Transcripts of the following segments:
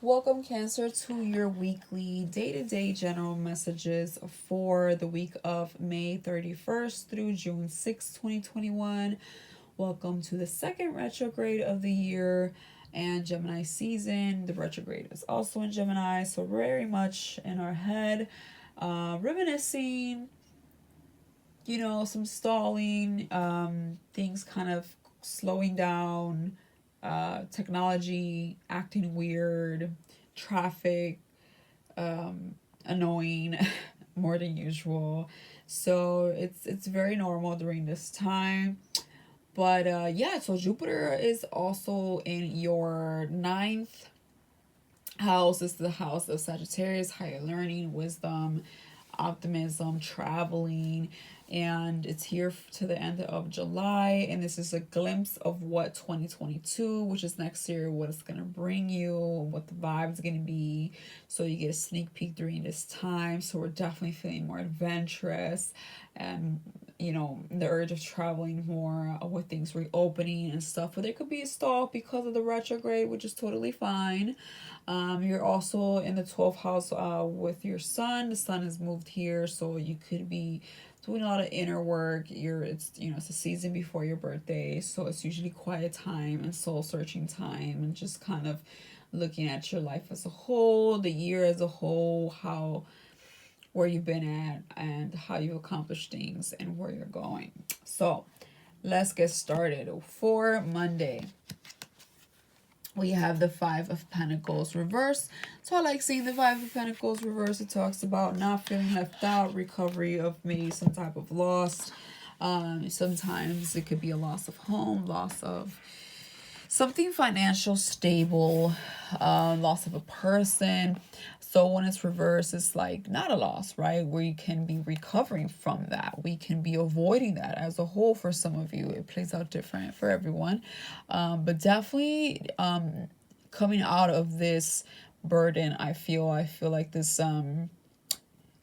Welcome, Cancer, to your weekly day-to-day general messages for the week of May 31st through June 6th, 2021. Welcome to the second retrograde of the year and Gemini season. The retrograde is also in Gemini, so very much in our head, reminiscing, some stalling, things kind of slowing down, technology acting weird, traffic annoying more than usual. So it's very normal during this time. But yeah, so Jupiter is also in your ninth house. This is the house of Sagittarius, higher learning, wisdom, optimism, traveling, and it's here to the end of July. And this is a glimpse of what 2022, which is next year, what it's gonna bring you, what the vibe is gonna be. So you get a sneak peek during this time. So we're definitely feeling more adventurous, and the urge of traveling more with things reopening and stuff. But there could be a stall because of the retrograde, which is totally fine. You're also in the 12th house with your sun. The sun has moved here, so you could be doing a lot of inner work. It's a season before your birthday, so it's usually quiet time and soul searching time, and just kind of looking at your life as a whole, the year as a whole, how where you've been at and how you accomplished things and where you're going. So let's get started. For Monday, we have the Five of Pentacles reverse. So I like seeing the Five of Pentacles reverse. It talks about not feeling left out, recovery of maybe some type of loss. Sometimes it could be a loss of home, loss of something financial stable, loss of a person. So when it's reversed, it's like not a loss, right? Where you can be recovering from that. We can be avoiding that as a whole. For some of you, it plays out different for everyone. But definitely coming out of this burden, I feel like this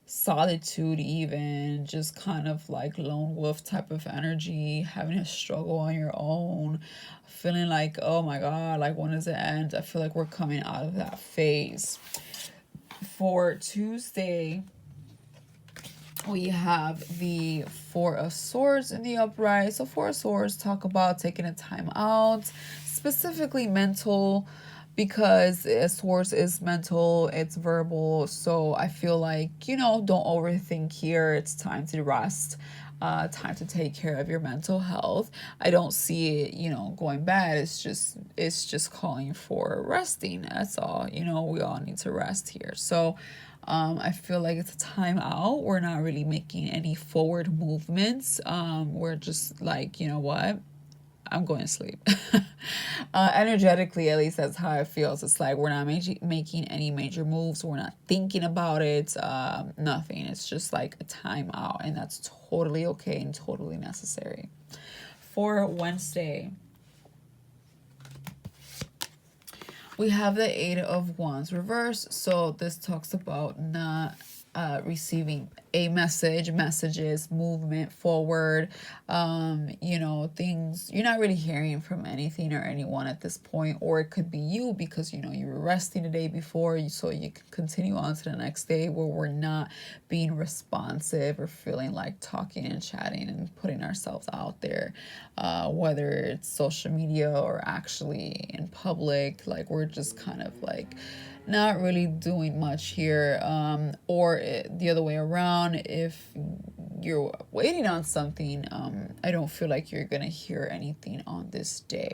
solitude, even just kind of like lone wolf type of energy, having a struggle on your own, feeling like, oh my god, like when does it end? I feel like we're coming out of that phase. For Tuesday, we have the Four of Swords in the upright. So Four of Swords talk about taking a time out, specifically mental, because Swords is mental, it's verbal. So I feel like, don't overthink here. It's time to rest. Time to take care of your mental health. I don't see it, going bad. It's just calling for resting. That's all. We all need to rest here. So I feel like it's a time out. We're not really making any forward movements. We're just like, you know what? I'm going to sleep. Energetically, at least that's how it feels. It's like we're not making any major moves. We're not thinking about it. Nothing. It's just like a time out, and that's totally okay and totally necessary. For Wednesday, we have the Eight of Wands reverse. So this talks about not receiving a messages, movement forward, things you're not really hearing from anything or anyone at this point. Or it could be you, because you were resting the day before, so you can continue on to the next day, where we're not being responsive or feeling like talking and chatting and putting ourselves out there, whether it's social media or actually in public. Like we're just kind of like not really doing much here, or the other way around. If you're waiting on something, I don't feel like you're gonna hear anything on this day,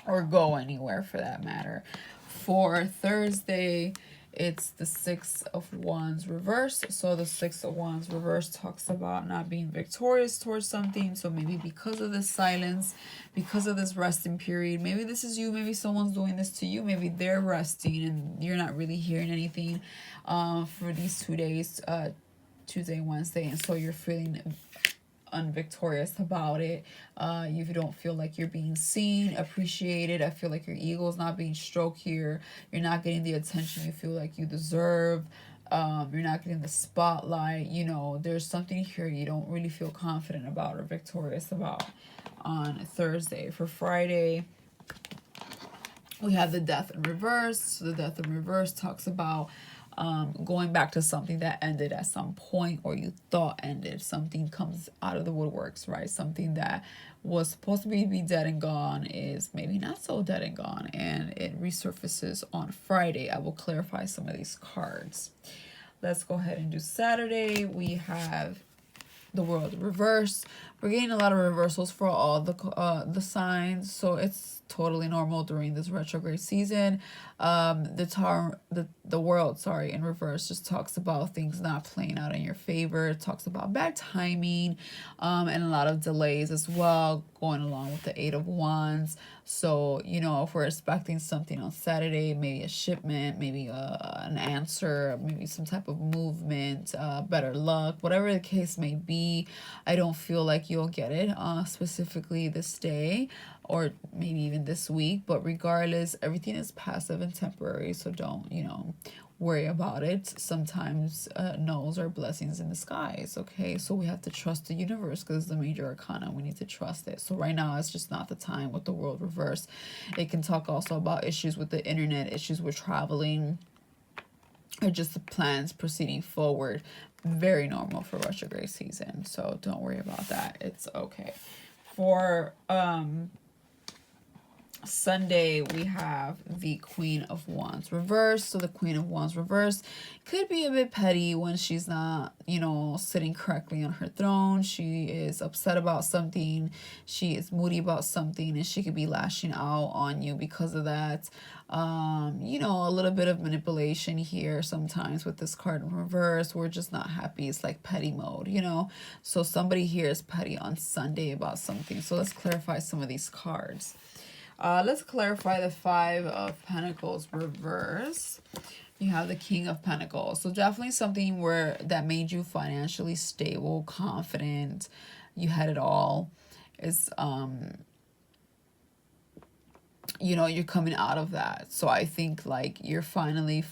or go anywhere for that matter. For Thursday, it's the Six of Wands reverse. So the Six of Wands reverse talks about not being victorious towards something. So maybe because of this silence, because of this resting period, maybe this is you, maybe someone's doing this to you, maybe they're resting and you're not really hearing anything for these 2 days, Tuesday and Wednesday, and so you're feeling unvictorious about it. You don't feel like you're being seen, appreciated. I feel like your ego is not being stroked here. You're not getting the attention you feel like you deserve. You're not getting the spotlight. There's something here you don't really feel confident about or victorious about on Thursday. For Friday, We have the Death in reverse. So the Death in reverse talks about going back to something that ended at some point, or you thought ended. Something comes out of the woodworks, right? Something that was supposed to be dead and gone is maybe not so dead and gone, and it resurfaces on Friday. I will clarify some of these cards. Let's go ahead and do Saturday. We have the World reverse. We're getting a lot of reversals for all the signs, so it's totally normal during this retrograde season. The World, sorry, in reverse just talks about things not playing out in your favor. It talks about bad timing, and a lot of delays as well, going along with the Eight of Wands. So, if we're expecting something on Saturday, maybe a shipment, maybe an answer, maybe some type of movement, better luck, whatever the case may be, I don't feel like you'll get it specifically this day, or maybe even this week. But regardless, everything is passive and temporary, so don't, worry about it. Sometimes no's are blessings in disguise. Okay, so we have to trust the universe because it's the major arcana. We need to trust it. So right now it's just not the time with the World reverse. It can talk also about issues with the internet, issues with traveling, or just the plans proceeding forward. Very normal for retrograde season, so don't worry about that. It's okay. For Sunday, we have the Queen of Wands reverse. So the Queen of Wands reverse could be a bit petty when she's not, sitting correctly on her throne. She is upset about something. She is moody about something, and she could be lashing out on you because of that. A little bit of manipulation here sometimes with this card in reverse. We're just not happy. It's like petty mode, So somebody here is petty on Sunday about something. So let's clarify some of these cards. Let's clarify the Five of Pentacles reverse. You have the King of Pentacles. So definitely something that made you financially stable, confident. You had it all. It's you're coming out of that. So I think like you're finally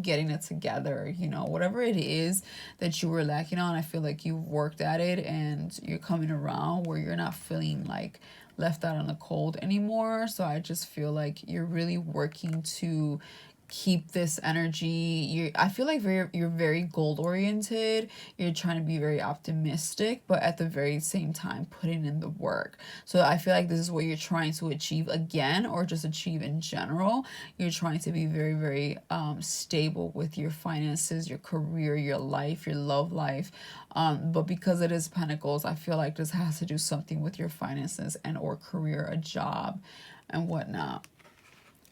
getting it together, whatever it is that you were lacking on. I feel like you've worked at it and you're coming around where you're not feeling like left out in the cold anymore. So I just feel like you're really working to keep this energy. I feel like you're very goal oriented. You're trying to be very optimistic, but at the very same time putting in the work. So I feel like this is what you're trying to achieve again, or just achieve in general. You're trying to be very, very stable with your finances, your career, your life, your love life. But because it is Pentacles, I feel like this has to do something with your finances and or career, a job and whatnot.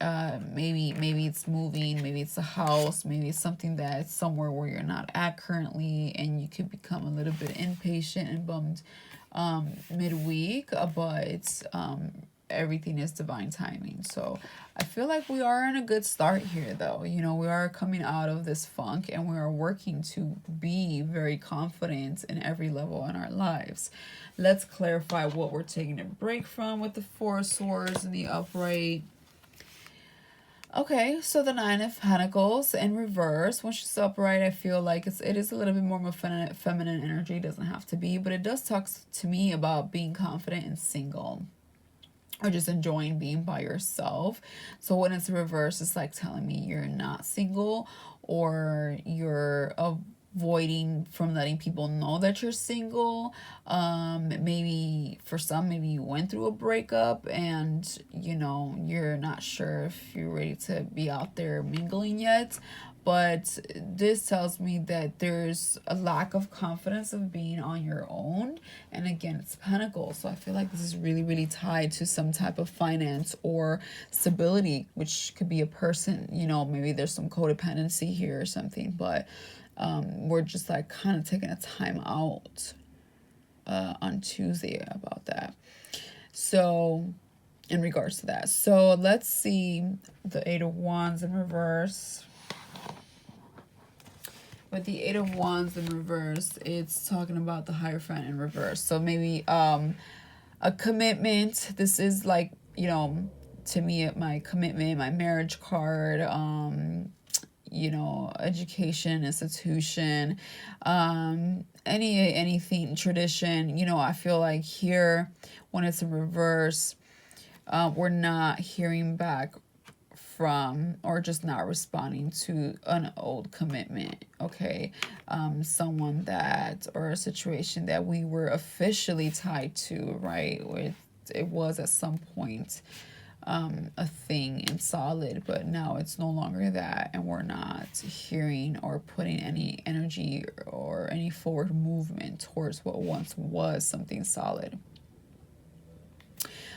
Maybe it's moving, maybe it's a house, maybe it's something that's somewhere where you're not at currently, and you could become a little bit impatient and bummed midweek, but everything is divine timing. So I feel like we are in a good start here, though. We are coming out of this funk, and we are working to be very confident in every level in our lives. Let's clarify what we're taking a break from with the Four of Swords and the upright. Okay, so the Nine of Pentacles in reverse. When she's upright, I feel like it is a little bit more of a feminine energy. It doesn't have to be, but it does talk to me about being confident and single, or just enjoying being by yourself. So when it's reverse, it's like telling me you're not single, or you're avoiding from letting people know that you're single. Maybe for some, maybe you went through a breakup and you're not sure if you're ready to be out there mingling yet. But this tells me that there's a lack of confidence of being on your own. And again, it's Pentacles. So I feel like this is really, really tied to some type of finance or stability, which could be a person, maybe there's some codependency here or something. But we're just like kind of taking a time out on Tuesday about that. So in regards to that. So let's see the Eight of Wands in reverse. With the Eight of Wands in reverse, it's talking about the Hierophant in reverse. So maybe a commitment. This is like, to me, my commitment, my marriage card, education, institution, anything, tradition. I feel like here, when it's in reverse, we're not hearing back from, or just not responding to an old commitment, okay? Someone that, or a situation that we were officially tied to, right? With, it was at some point a thing and solid, but now it's no longer that, and we're not hearing or putting any energy or any forward movement towards what once was something solid.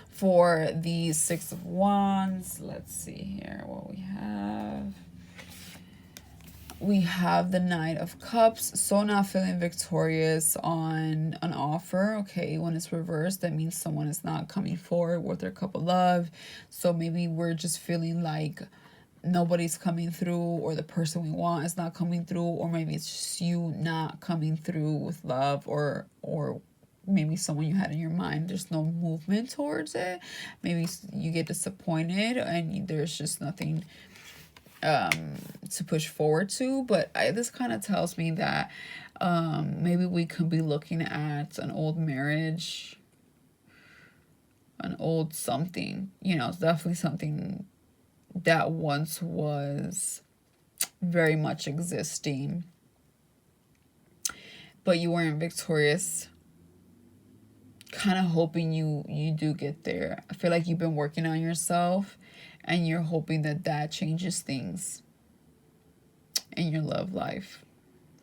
For the Six of Wands, let's see here what we have. We have the Knight of Cups, so not feeling victorious on an offer, okay? When it's reversed, that means someone is not coming forward with their cup of love. So maybe we're just feeling like nobody's coming through, or the person we want is not coming through, or maybe it's just you not coming through with love, or maybe someone you had in your mind, there's no movement towards it. Maybe you get disappointed and there's just nothing to push forward to. But this kind of tells me that maybe we could be looking at an old marriage, an old something, you know, definitely something that once was very much existing, but you weren't victorious. Kind of hoping you do get there. I feel like you've been working on yourself, and you're hoping that that changes things in your love life.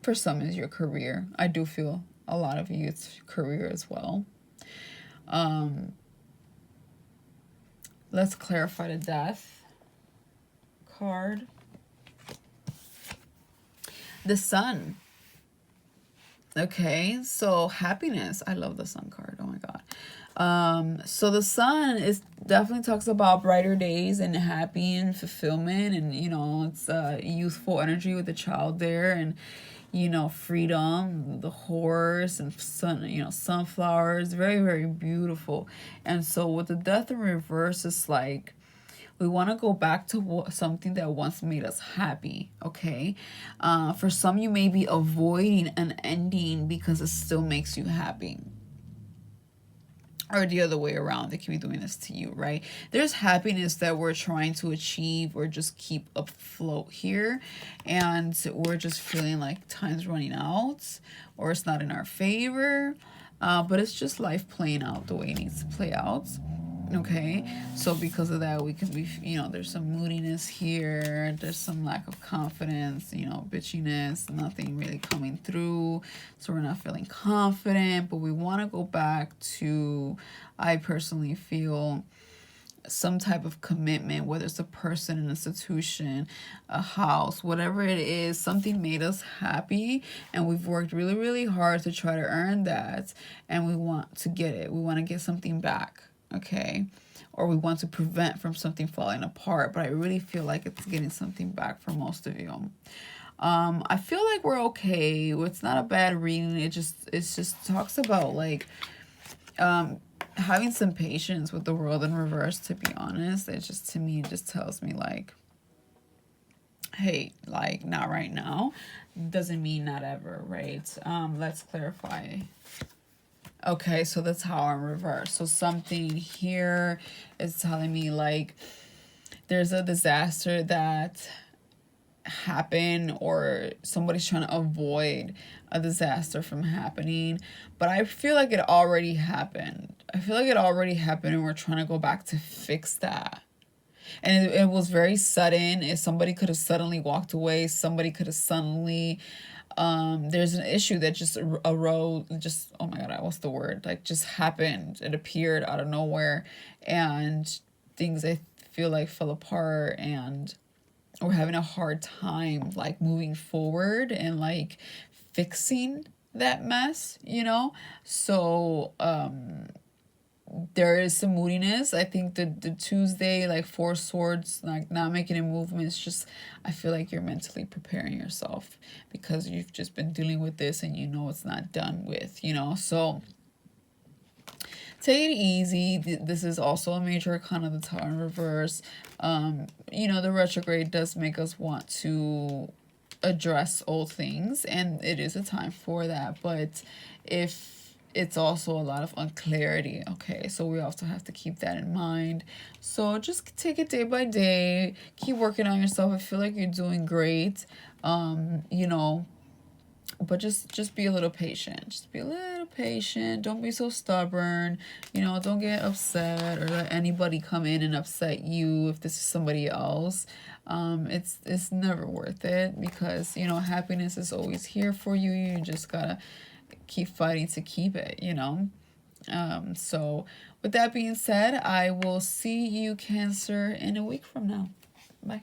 For some, is your career. I do feel a lot of you, it's career as well. Let's clarify the Death card. The Sun. Okay, so happiness. I love the Sun card. Oh my god. So the Sun is definitely talks about brighter days and happy and fulfillment, and you know, it's youthful energy with the child there, and you know, freedom, the horse and sun, you know, sunflowers, very, very beautiful. And so with the Death in reverse, it's like we want to go back to something that once made us happy, okay? For some, you may be avoiding an ending because it still makes you happy. Or the other way around, they can be doing this to you, right? There's happiness that we're trying to achieve or just keep afloat here, and we're just feeling like time's running out, or it's not in our favor, but it's just life playing out the way it needs to play out. Okay, so because of that, we can be, you know, there's some moodiness here, there's some lack of confidence, you know, bitchiness, nothing really coming through, so we're not feeling confident. But we want to go back to, I personally feel, some type of commitment, whether it's a person, an institution, a house, whatever it is. Something made us happy, and we've worked really, really hard to try to earn that, and we want to get it. We want to get something back. Okay, or we want to prevent from something falling apart, but I really feel like it's getting something back for most of you. I feel like we're okay. It's not a bad reading. It just talks about like having some patience with the world in reverse, to be honest. It just, to me, it just tells me like, hey, like, not right now doesn't mean not ever, right? Let's clarify. Okay, so the Tower in reverse. So something here is telling me like there's a disaster that happened, or somebody's trying to avoid a disaster from happening. But I feel like it already happened. I feel like it already happened, and we're trying to go back to fix that. And it was very sudden. If somebody could have suddenly walked away, somebody could have suddenly... there's an issue that just arose, just, oh my god, what's the word, like, just happened. It appeared out of nowhere, and things, I feel like, fell apart, and we're having a hard time like moving forward and like fixing that mess, you know. So there is some moodiness. I think the Tuesday, like, Four Swords, like, not making a movement, it's just, I feel like you're mentally preparing yourself because you've just been dealing with this and you know it's not done with, you know. So take it easy. This is also a major arcana, the Tower in reverse. You know, the retrograde does make us want to address old things, and it is a time for that. But if it's also a lot of unclarity. Okay, so we also have to keep that in mind. So just take it day by day. Keep working on yourself. I feel like you're doing great. You know, but just be a little patient. Just be a little patient. Don't be so stubborn. You know, don't get upset or let anybody come in and upset you if this is somebody else. It's never worth it, because you know happiness is always here for you. You just gotta keep fighting to keep it, you know. So with that being said, I will see you, Cancer, in a week from now. Bye.